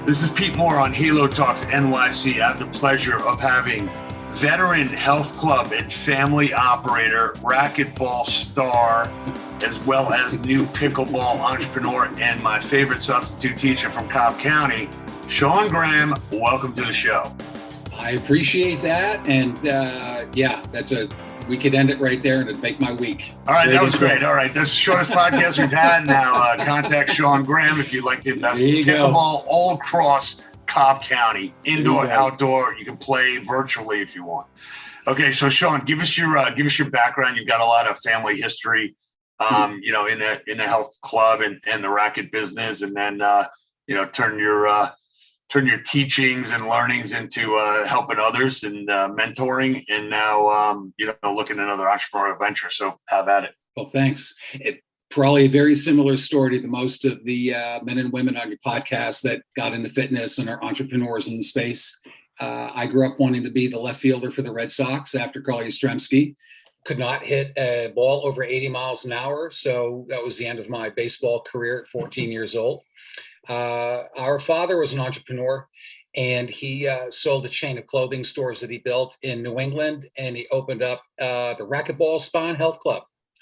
This is Pete Moore on Halo Talks NYC. I have the pleasure of having veteran health club and family operator, racquetball star, as well as new pickleball entrepreneur and my favorite substitute teacher from Cobb County, Sean Graham. Welcome to the show. I appreciate that. And we could end it right there and it'd make my week. All right, that was great. All right, that's the shortest podcast we've had now. Contact Sean Graham if you'd like to invest in pickleball all across Cobb County, indoor, outdoor. You can play virtually if you want. Okay, so Sean, give us your background. You've got a lot of family history, in the health club and the racket business, and then turn your teachings and learnings into helping others and mentoring, and now looking at another entrepreneurial venture. So have at it. Well, thanks. Probably a very similar story to most of the men and women on your podcast that got into fitness and are entrepreneurs in the space. I grew up wanting to be the left fielder for the Red Sox after Carl Yastrzemski. Could not hit a ball over 80 miles an hour. So that was the end of my baseball career at 14 years old. Our father was an entrepreneur, and he sold a chain of clothing stores that he built in New England, and he opened up the Racquetball Spa and Health Club,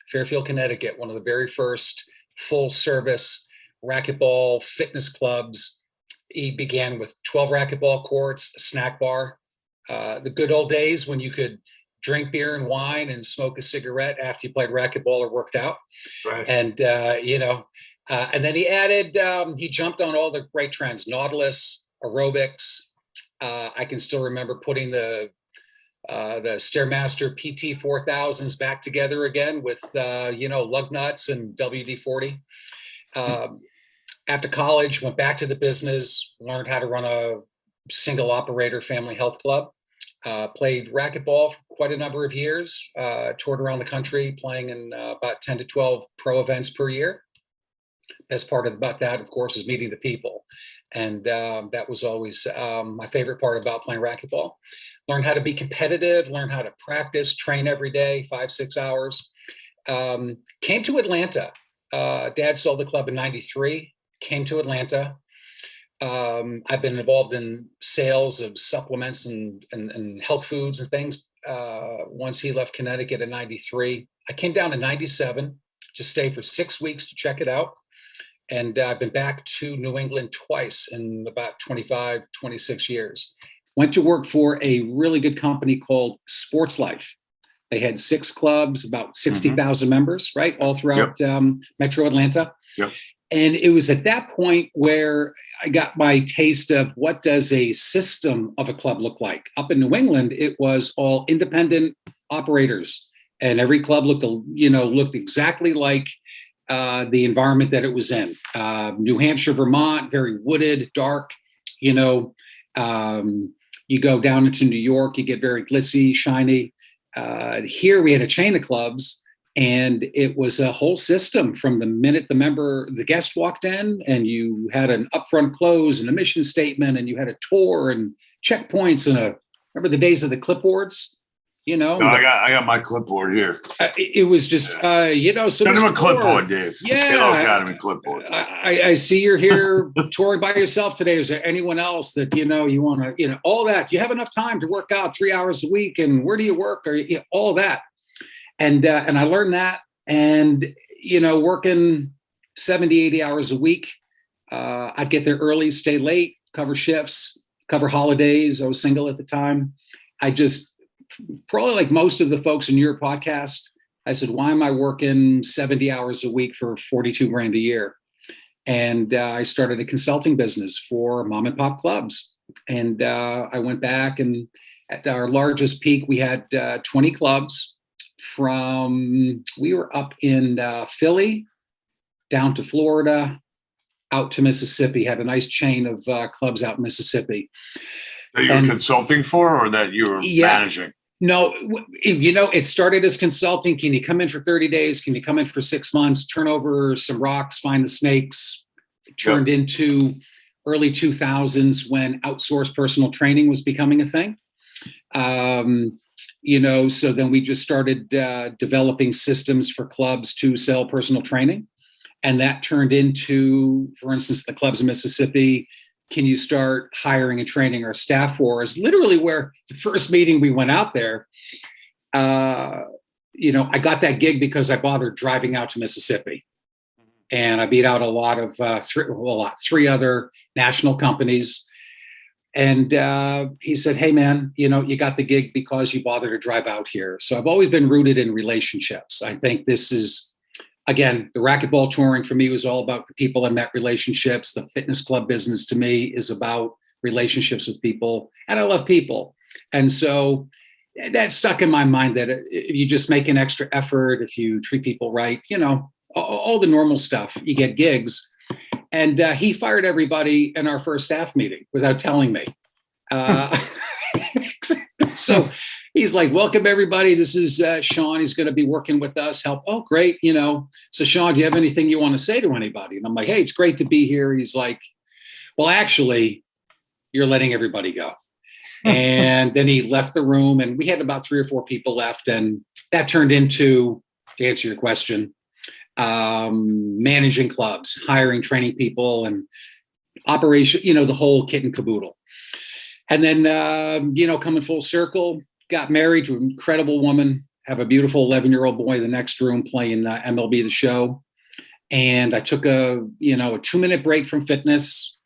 Fairfield, Connecticut, one of the very first full-service racquetball fitness clubs. He began with 12 racquetball courts, a snack bar, the good old days when you could drink beer and wine and smoke a cigarette after you played racquetball or worked out. Right. And, and then he jumped on all the great trends, Nautilus, aerobics. I can still remember putting the Stairmaster PT 4000s back together again with, lug nuts and WD-40. After college, went back to the business, learned how to run a single operator family health club, played racquetball for quite a number of years, toured around the country playing in about 10 to 12 pro events per year. Best part about that, of course, is meeting the people. And that was always my favorite part about playing racquetball. Learned how to be competitive, learned how to practice, train every day, 5-6 hours. Came to Atlanta. Dad sold the club in 93, came to Atlanta. I've been involved in sales of supplements and health foods and things. Once he left Connecticut in 93, I came down in 97 to stay for 6 weeks to check it out. And I've been back to New England twice in about 25, 26 years. Went to work for a really good company called Sports Life. They had 6 clubs, about 60,000 members, right? All throughout Metro Atlanta. Yep. And it was at that point where I got my taste of what does a system of a club look like. Up in New England, it was all independent operators, and every club looked exactly like the environment that it was in. New Hampshire, Vermont, very wooded, dark. You go down into New York, you get very glitzy, shiny. Here we had a chain of clubs. And it was a whole system from the minute the guest walked in, and you had an upfront close and a mission statement, and you had a tour and checkpoints and remember the days of the clipboards, No, I got my clipboard here. It was just, so send him a clipboard, Dave. Yeah. Halo Academy clipboard. I see you're here touring by yourself today. Is there anyone else that, you want to, all that? Do you have enough time to work out 3 hours a week? And where do you work? Or all that. And I learned that, and, working 70, 80 hours a week, I'd get there early, stay late, cover shifts, cover holidays. I was single at the time. I just, probably like most of the folks in your podcast, I said, why am I working 70 hours a week for $42,000 a year? And I started a consulting business for mom and pop clubs. And I went back, and at our largest peak, we had 20 clubs. We were up in Philly, down to Florida, out to Mississippi, had a nice chain of clubs out in Mississippi. That you were consulting for, or that you were managing? No, it started as consulting. Can you come in for 30 days? Can you come in for 6 months, turn over some rocks, find the snakes? It turned into early 2000s when outsourced personal training was becoming a thing. So then we just started developing systems for clubs to sell personal training. And that turned into, for instance, the clubs in Mississippi can you start hiring and training our staff for? Is literally where the first meeting we went out there, I got that gig because I bothered driving out to Mississippi. And I beat out a lot of three other national companies. And he said, hey, man, you got the gig because you bothered to drive out here. So I've always been rooted in relationships. I think this is, again, the racquetball touring for me was all about the people I met, relationships. The fitness club business to me is about relationships with people. And I love people. And so that stuck in my mind that if you just make an extra effort, if you treat people right, all the normal stuff, you get gigs. And he fired everybody in our first staff meeting without telling me. So he's like, welcome, everybody. This is Sean. He's going to be working with us. Help. Oh, great. So Sean, do you have anything you want to say to anybody? And I'm like, hey, it's great to be here. He's like, well, actually, you're letting everybody go. And then he left the room, and we had about 3 or 4 people left. And that turned into, to answer your question, managing clubs, hiring, training people, and operation, the whole kit and caboodle. And then, coming full circle, got married to an incredible woman, have a beautiful 11-year-old boy in the next room playing MLB The Show. And I took a 2-minute break from fitness,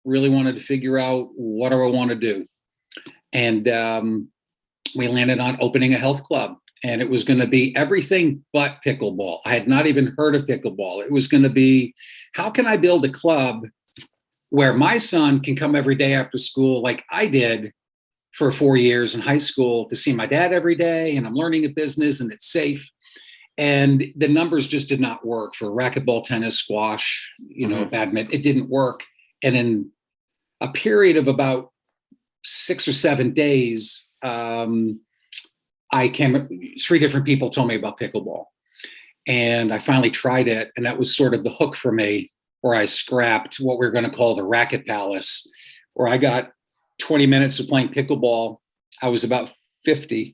really wanted to figure out what do I want to do. And we landed on opening a health club. And it was going to be everything but pickleball. I had not even heard of pickleball. It was going to be, how can I build a club where my son can come every day after school like I did for 4 years in high school to see my dad every day, and I'm learning a business and it's safe. And the numbers just did not work for racquetball, tennis, squash, badminton. It didn't work. And in a period of about 6 or 7 days, 3 different people told me about pickleball. And I finally tried it. And that was sort of the hook for me, where I scrapped what we're going to call the Racket Palace, where I got 20 minutes of playing pickleball. I was about 52.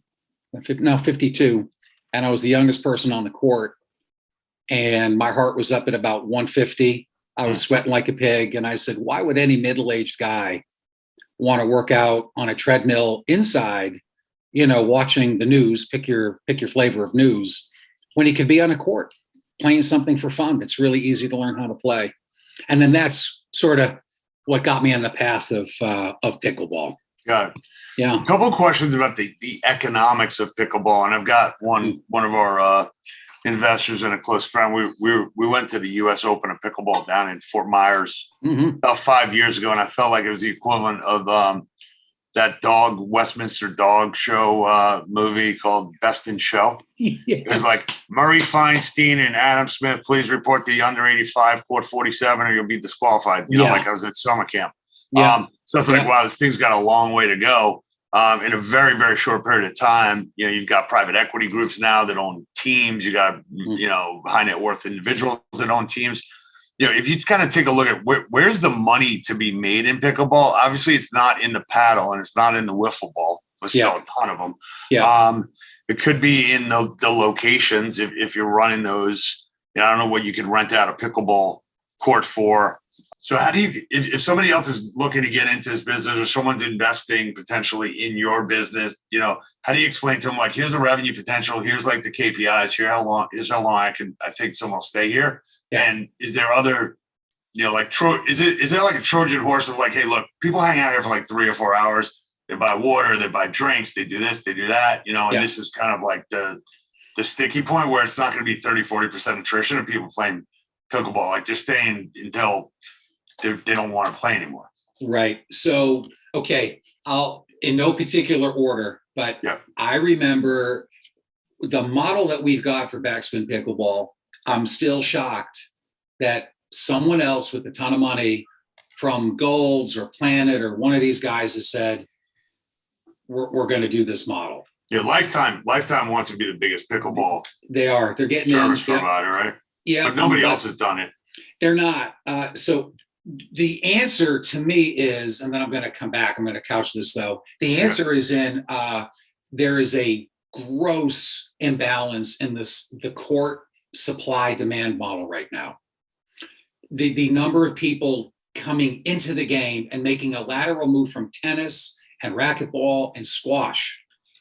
And I was the youngest person on the court. And my heart was up at about 150. I was sweating like a pig. And I said, why would any middle-aged guy want to work out on a treadmill inside, watching the news, pick your flavor of news, when he could be on a court playing something for fun that's really easy to learn how to play. And then that's sort of what got me on the path of pickleball. Got it. Yeah. A couple of questions about the economics of pickleball. And I've got one of our investors and a close friend. We went to the U.S. Open of pickleball down in Fort Myers about 5 years ago. And I felt like it was the equivalent of that Westminster dog show movie called Best in Show. Yes. It was like Murray Feinstein and Adam Smith, please report the under 85 court 47 or you'll be disqualified. Like I was at summer camp. Yeah. So it's like, wow, this thing's got a long way to go. In a very, very short period of time. You've got private equity groups now that own teams. You got, high net worth individuals that own teams. If you kind of take a look at where's the money to be made in pickleball, obviously it's not in the paddle and it's not in the wiffle ball. Let's sell a ton of them. Yeah. It could be in the locations if you're running those. I don't know what you could rent out a pickleball court for. So how do you, if somebody else is looking to get into this business or someone's investing potentially in your business, how do you explain to them, like, here's the revenue potential, here's like the KPIs, here's how long I think someone will stay here. Yeah. And is there other, is there like a Trojan horse of like, hey, look, people hang out here for like 3 or 4 hours. They buy water, they buy drinks, they do this, they do that, and this is kind of like the sticky point where it's not going to be 30-40% attrition of people playing pickleball. Like they're staying until they don't want to play anymore. Right. So, okay, I'll, in no particular order, but I remember the model that we've got for Backspin Pickleball. I'm still shocked that someone else with a ton of money from Golds or Planet or one of these guys has said, we're going to do this model. Yeah, Lifetime wants to be the biggest pickleball. They are. They're getting service provider, right? Yeah. But nobody else has done it. They're not. So the answer to me is, and then I'm going to come back, I'm going to couch this though. The answer is in, there is a gross imbalance in the court supply demand model right now. The number of people coming into the game and making a lateral move from tennis and racquetball and squash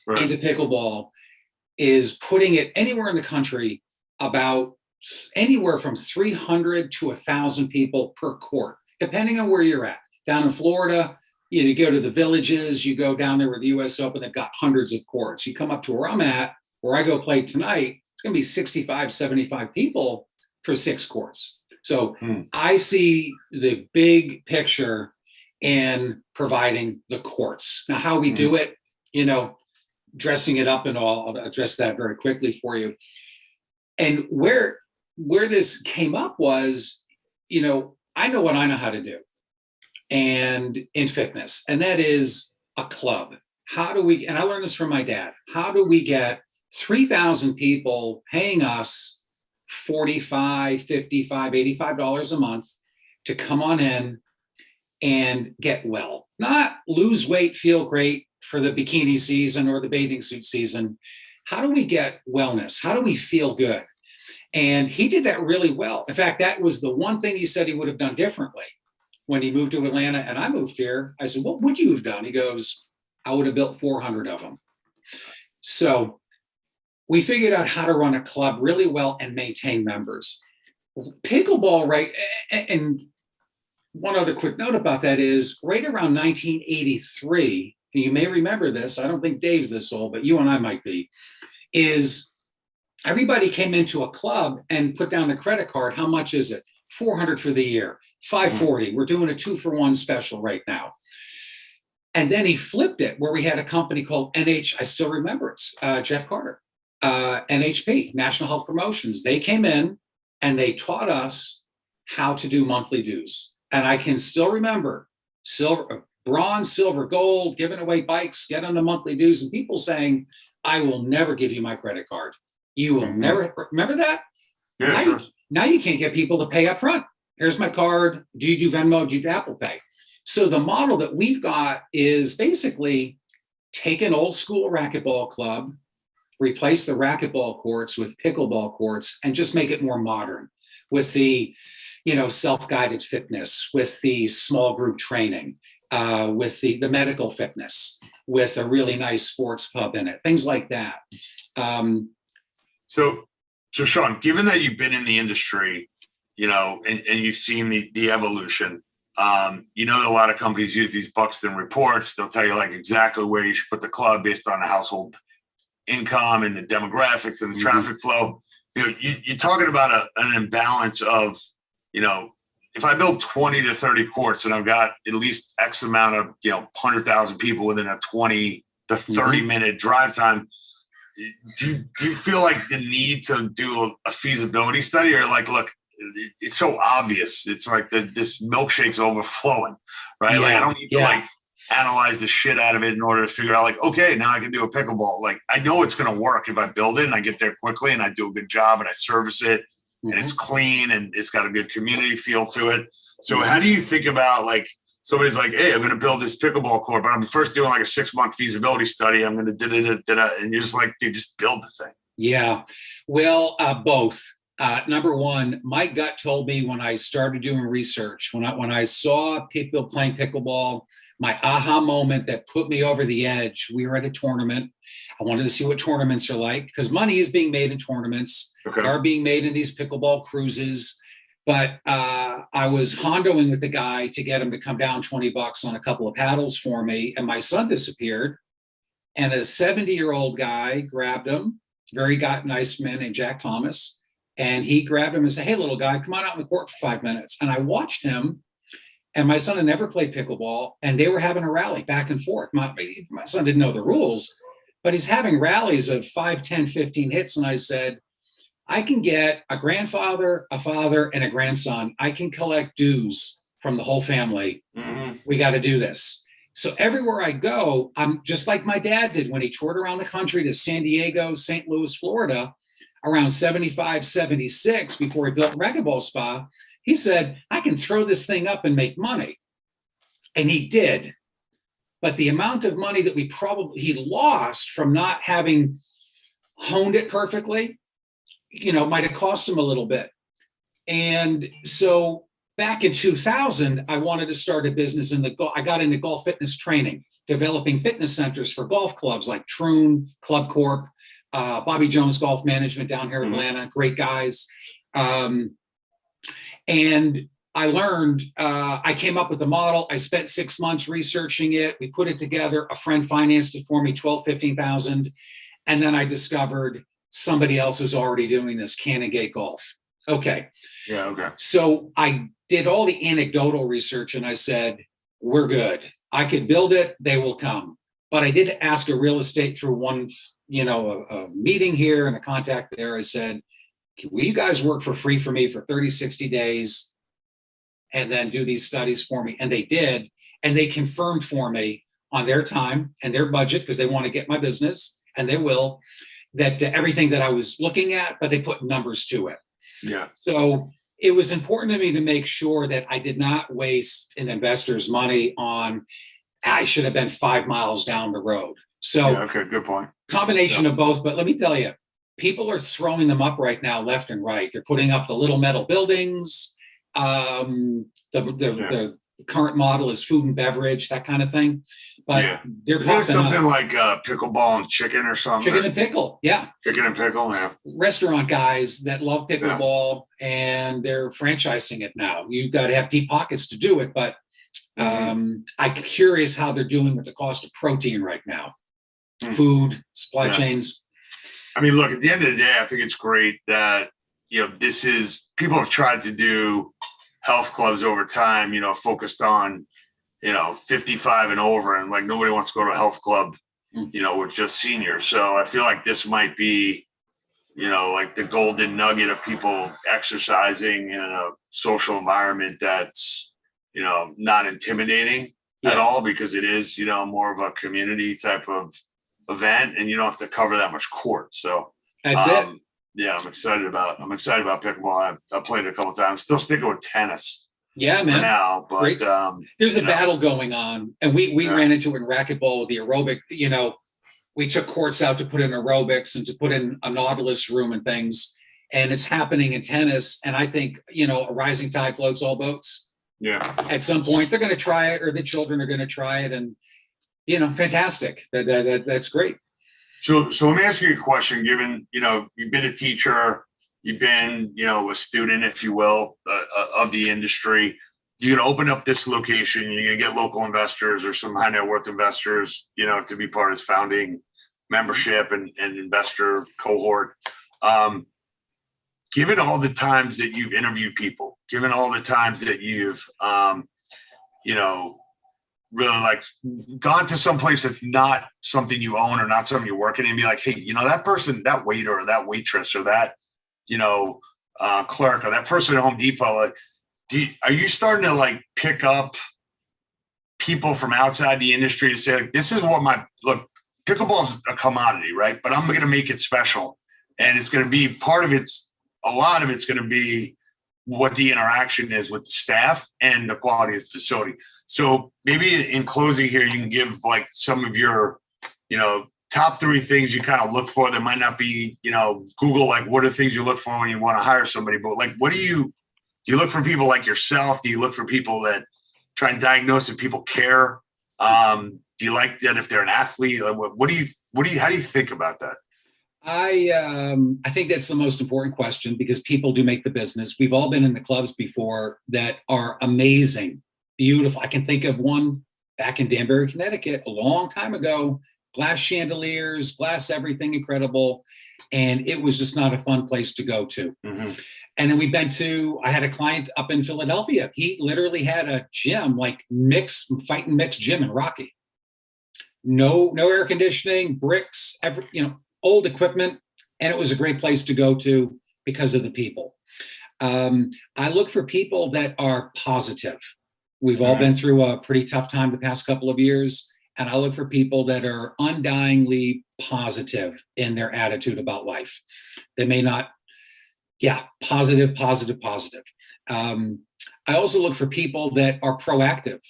into pickleball is putting it anywhere in the country about anywhere from 300 to 1,000 people per court, depending on where you're at. Down in Florida, you go to the Villages, you go down there with the US Open, they've got hundreds of courts. You come up to where I'm at, where I go play tonight, it's going to be 65, 75 people for 6 courts. So I see the big picture in providing the courts. Now, how we do it, dressing it up and all, I'll address that very quickly for you. And where this came up was, I know what I know how to do and in fitness, and that is a club. How do we, and I learned this from my dad, how do we get 3,000 people paying us $45, $55, $85 a month to come on in and get well, not lose weight, feel great for the bikini season or the bathing suit season. How do we get wellness? How do we feel good? And he did that really well. In fact, that was the one thing he said he would have done differently when he moved to Atlanta and I moved here. I said, what would you have done? He goes, I would have built 400 of them. So we figured out how to run a club really well and maintain members. Pickleball, right? And one other quick note about that is right around 1983, and you may remember this, I don't think Dave's this old, but you and I might be, is everybody came into a club and put down the credit card. How much is it? 400 for the year, 540. We're doing a 2-for-1 special right now. And then he flipped it where we had a company called I still remember it, Jeff Carter, NHP, National Health Promotions. They came in and they taught us how to do monthly dues. And I can still remember silver, bronze, silver, gold, giving away bikes, get on the monthly dues, and people saying, I will never give you my credit card. You will never, remember that? Yeah, now you can't get people to pay up front. Here's my card. Do you do Venmo? Do you do Apple Pay? So the model that we've got is basically take an old school racquetball club, replace the racquetball courts with pickleball courts, and just make it more modern with the, self-guided fitness, with the small group training, with the medical fitness, with a really nice sports pub in it, things like that. So Sean, given that you've been in the industry, and you've seen the evolution, that a lot of companies use these Buxton reports. They'll tell you like exactly where you should put the club based on the household income and the demographics and the traffic flow. You're talking about an imbalance of, if I build 20 to 30 courts and I've got at least X amount of, 100,000 people within a 20 to 30 minute drive time, do you feel like the need to do a feasibility study, or like, look, it's so obvious. It's like this milkshake's overflowing, right? Yeah, like I don't need to analyze the shit out of it in order to figure out like, okay, now I can do a pickleball. Like I know it's going to work if I build it and I get there quickly and I do a good job and I service it and it's clean and it's got a good community feel to it. So how do you think about like, somebody's like, hey, I'm going to build this pickleball court, but I'm first doing like a 6-month feasibility study. I'm going to and you're just like, dude, just build the thing. Yeah, well, both. Number one, my gut told me when I started doing research, when I saw people playing pickleball, my aha moment that put me over the edge, we were at a tournament. I wanted to see what tournaments are like because money is being made in tournaments, are being made in these pickleball cruises. But I was hondoing with the guy to get him to come down $20 on a couple of paddles for me. And my son disappeared. And a 70-year-old guy grabbed him, nice man named Jack Thomas. And he grabbed him and said, hey, little guy, come on out in the court for 5 minutes. And I watched him. And my son had never played pickleball. And they were having a rally back and forth. My son didn't know the rules, but he's having rallies of 5, 10, 15 hits. And I said, I can get a grandfather, a father, and a grandson. I can collect dues from the whole family. We got to do this. So everywhere I go, I'm just like my dad did when he toured around the country to San Diego, St. Louis, Florida, around 75, 76, before he built a racquetball spa. He said, I can throw this thing up and make money. And he did. But the amount of money that he lost from not having honed it perfectly, might have cost him a little bit. And so back in 2000, I wanted to start a business I got into golf fitness training, developing fitness centers for golf clubs like Troon, Club Corp, Bobby Jones Golf Management down here in Atlanta, great guys. And I learned, I came up with a model. I spent 6 months researching it. We put it together. A friend financed it for me, 15,000. And then I discovered somebody else is already doing this, Canongate Golf. Okay. Yeah. Okay. So I did all the anecdotal research and I said, we're good. I could build it. They will come. But I did ask a real estate through one, a meeting here and a contact there. I said, will you guys work for free for me for 30, 60 days and then do these studies for me? And they did. And they confirmed for me on their time and their budget, because they want to get my business, and they will, that everything that I was looking at, but they put numbers to it. Yeah. So it was important to me to make sure that I did not waste an investor's money on, I should have been 5 miles down the road. So yeah, okay, good point. Combination of both. But let me tell you, people are throwing them up right now, left and right. They're putting up the little metal buildings. The current model is food and beverage, that kind of thing. But they're is there something like pickleball and chicken or something? Chicken and pickle, yeah. Chicken and pickle, yeah. Restaurant guys that love pickleball, and they're franchising it now. You've got to have deep pockets to do it, but I'm curious how they're doing with the cost of protein right now. Food, supply chains. I mean, look, at the end of the day, I think it's great that, people have tried to do health clubs over time, focused on, 55 and over, and like nobody wants to go to a health club, with just seniors. So I feel like this might be, like the golden nugget of people exercising in a social environment that's, not intimidating at all, because it is, more of a community type of event, and you don't have to cover that much court. So that's it. Yeah, I'm excited about pickleball. I played it a couple of times. Still sticking with tennis. Yeah, man. For now, but there's a battle going on, and we ran into it in racquetball with the aerobic. We took courts out to put in aerobics and to put in a Nautilus room and things, and it's happening in tennis. And I think a rising tide floats all boats. Yeah. At some point, they're going to try it, or the children are going to try it, and fantastic. That's great. So let me ask you a question. Given you've been a teacher, you've been a student, if you will, of the industry. You're going to open up this location. You're going to get local investors or some high net worth investors, to be part of this founding membership and investor cohort. Given all the times that you've interviewed people, given all the times that you've, really like gone to some place that's not something you own or not something you're working in, and be like, hey, that person, that waiter or that waitress or that, clerk or that person at Home Depot, like, are you starting to like pick up people from outside the industry to say, like, this is what pickleball is a commodity, right? But I'm going to make it special. And it's going to be a lot of it's going to be what the interaction is with the staff and the quality of the facility. So maybe in closing here, you can give like some of your, top 3 things you kind of look for that might not be, Google, like what are things you look for when you want to hire somebody, but like, do you look for people like yourself? Do you look for people that try and diagnose if people care? Do you like that if they're an athlete? Like, how do you think about that? I think that's the most important question, because people do make the business. We've all been in the clubs before that are amazing, beautiful. I can think of one back in Danbury, Connecticut, a long time ago. Glass chandeliers, glass everything, incredible. And it was just not a fun place to go to. Mm-hmm. And then I had a client up in Philadelphia. He literally had a gym, like fight and mix gym in Rocky. No air conditioning, bricks, old equipment. And it was a great place to go to because of the people. I look for people that are positive. We've all been through a pretty tough time the past couple of years. And I look for people that are undyingly positive in their attitude about life. They may not, positive. I also look for people that are proactive.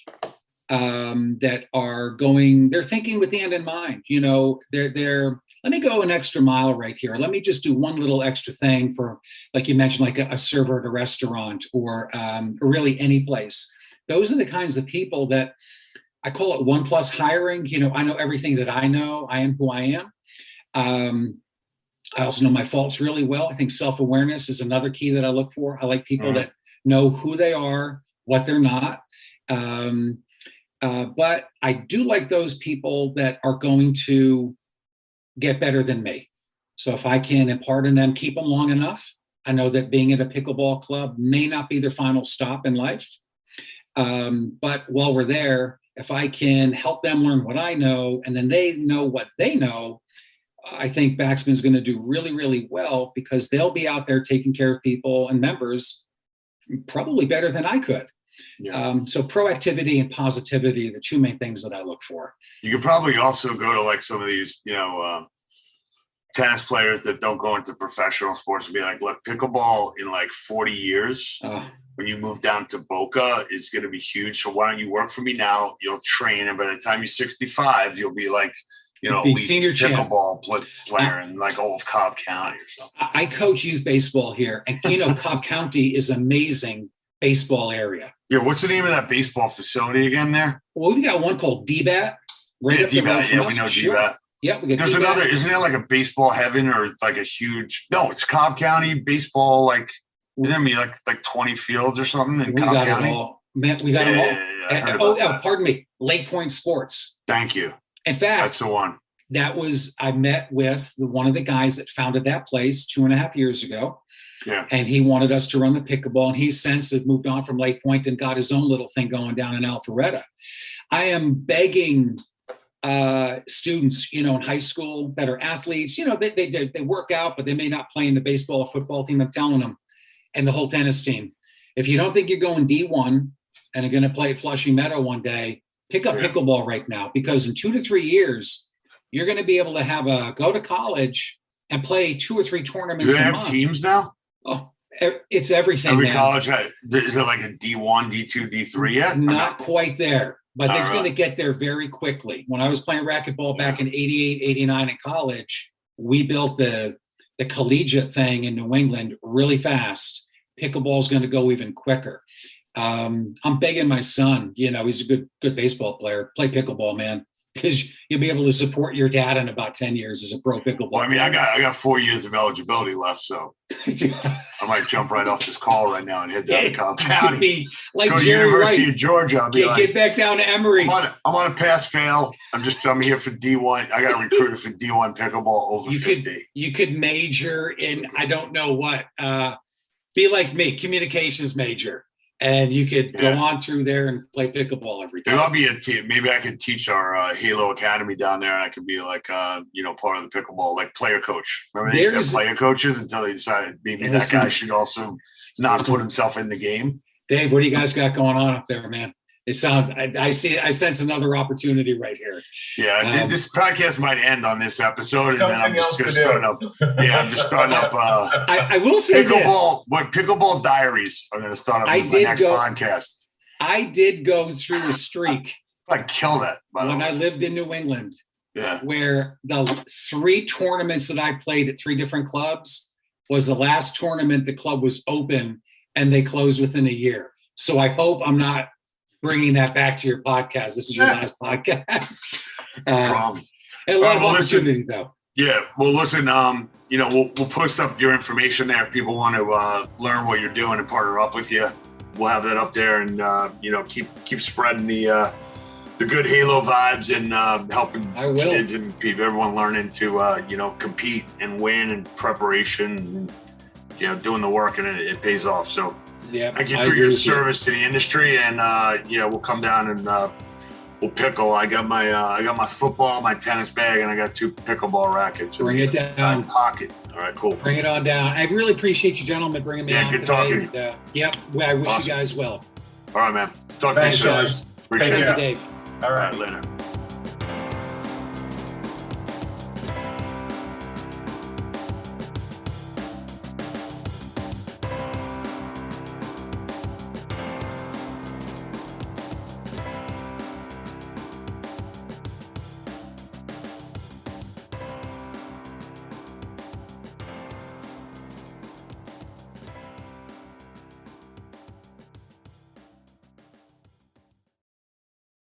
that are going, they're thinking with the end in mind. You know, they're let me go an extra mile right here. Let me just do one little extra thing for, like you mentioned, like a server at a restaurant or really any place. Those are the kinds of people that I call it 1+ hiring. You know, I know everything that I know. I am who I am. I also know my faults really well. I think self-awareness is another key that I look for. I like people that know who they are, what they're not. But I do like those people that are going to get better than me. So if I can impart in them, keep them long enough, I know that being at a pickleball club may not be their final stop in life. But while we're there, if I can help them learn what I know, and then they know what they know, I think Backspin is going to do really, really well, because they'll be out there taking care of people and members probably better than I could. Yeah. So proactivity and positivity are the two main things that I look for. You could probably also go to like some of these, tennis players that don't go into professional sports and be like, look, pickleball in like 40 years, when you move down to Boca, is going to be huge. So why don't you work for me now? You'll train, and by the time you're 65, you'll be like, senior pickleball player in like all of Cobb County or something. I coach youth baseball here, and Cobb County is amazing baseball area. Yeah, what's the name of that baseball facility again there? Well, we got one called DBAT. Right up DBAT. Yeah, we know sure. DBAT. Yeah, we got There's DBAT. Another, isn't there like a baseball heaven or like a huge, no, it's Cobb County baseball, like, isn't there like 20 fields or something in Cobb County? It all. Man, we got them all. Pardon me, Lake Point Sports. Thank you. In fact, that's the one. I met with one of the guys that founded that place 2.5 years ago. Yeah. And he wanted us to run the pickleball, and he's since moved on from Lake Point and got his own little thing going down in Alpharetta. I am begging students, in high school that are athletes, they work out, but they may not play in the baseball or football team. I'm telling them, and the whole tennis team, if you don't think you're going D1 and are going to play at Flushing Meadow one day, pick up pickleball right now, because in 2 to 3 years, you're going to be able to go to college and play 2 or 3 tournaments. Do they have teams now? Oh, it's everything. Every college, is it like a D1, D2, D3 yet? Not quite there, but it's going to get there very quickly. When I was playing racquetball back in 88, 89 in college, we built the collegiate thing in New England really fast. Pickleball is going to go even quicker. I'm begging my son, he's a good baseball player, play pickleball, man, because you'll be able to support your dad in about 10 years as a pro pickleball player. I got 4 years of eligibility left, so I might jump right off this call right now and head down to Cobb County. Like go to Jerry University Wright. of Georgia. I'll be get back down to Emory. I'm on a pass fail. I'm here for D1. I got recruited for D1 pickleball over 50. You could major in, I don't know what, be like me, communications major. And you could go on through there and play pickleball every day. Maybe I'll be a team. Maybe I could teach our Halo Academy down there, and I could be like, part of the pickleball, like player coach. Remember they used to have player coaches until they decided maybe that guy should also not put himself in the game. Dave, what do you guys got going on up there, man? It sounds. I sense another opportunity right here. Yeah, this podcast might end on this episode, and then I'm just going to start up. Yeah, I'm just starting up. I will say pickleball. What Pickleball Diaries? I'm going to start up my next podcast. I did go through a streak. I killed that when I lived in New England. Yeah, where the 3 tournaments that I played at 3 different clubs was the last tournament the club was open, and they closed within a year. So I hope I'm not bringing that back to your podcast. This is your last podcast. A lot of opportunity, though. Yeah. Well, listen, we'll post up your information there if people want to learn what you're doing and partner up with you. We'll have that up there, and keep spreading the good Halo vibes and helping kids and everyone learning to compete and win and preparation and doing the work, and it pays off. So. Yeah, thank you for your service to the industry, and we'll come down and we'll pickle. I got my football, my tennis bag, and I got 2 pickleball rackets. Bring it down. Pocket. All right, cool. Bring it on down. I really appreciate you, gentlemen, bringing me on good today. Talking. I wish you guys well. All right, man. Talk to you soon. Guys. Appreciate it, Dave. All right, later.